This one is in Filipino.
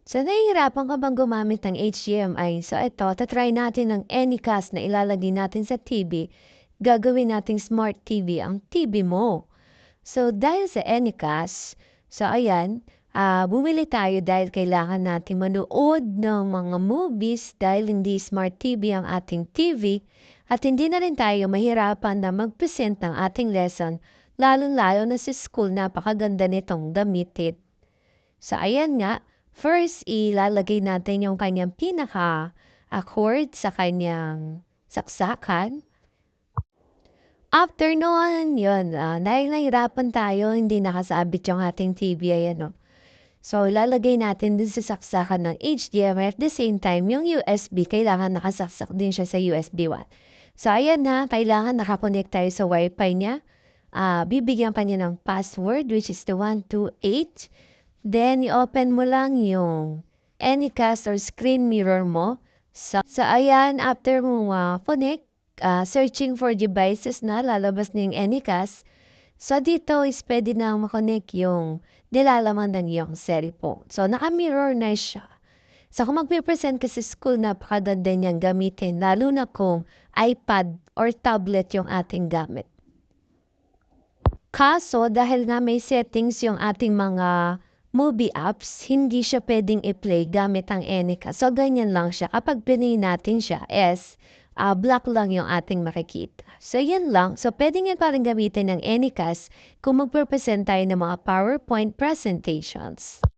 So, nahihirapan ka bang gumamit ng HDMI? So, ito, ta-try natin ng Anycast na ilalagay natin sa TV. Gagawin nating smart TV ang TV mo. So, dahil sa Anycast, so ayan, bumili tayo dahil kailangan natin manood ng mga movies dahil hindi smart TV ang ating TV at hindi na rin tayo mahirapan na mag-present ng ating lesson, lalo-lalo na sa school, napakaganda nitong gamitin. So, ayan nga, first, ilalagay natin yung kanyang pinaka-chord sa kanyang saksakan. After noon, yun, dahil nahirapan tayo, hindi nakasabit yung ating TV, ayan o. So, ilalagay natin din sa saksakan ng HDMI at the same time, yung USB, kailangan nakasaksak din siya sa USB 1. So, ayan na, kailangan nakakonect tayo sa Wi-Fi niya. Bibigyan pa niya ng password, which is the 128. Then, i-open mo lang yung Anycast or screen mirror mo. So ayan, after mo connect, searching for devices na, lalabas na yung Anycast. So, dito is pwede na makonect yung nilalaman ng iyong cellphone. So, naka-mirror na siya. So, kung magpe-present ka sa school, napakaganda niyang gamitin, lalo na kung iPad or tablet yung ating gamit. Kaso, dahil nga may settings yung ating mga movie apps, hindi siya pwedeng i-play gamit ang Anycast. So, ganyan lang siya. Kapag pinay natin siya, black lang yung ating makikita. So, yan lang. So, pwede nga parang gamitin ng Anycast kung magpe-present tayo ng mga PowerPoint presentations.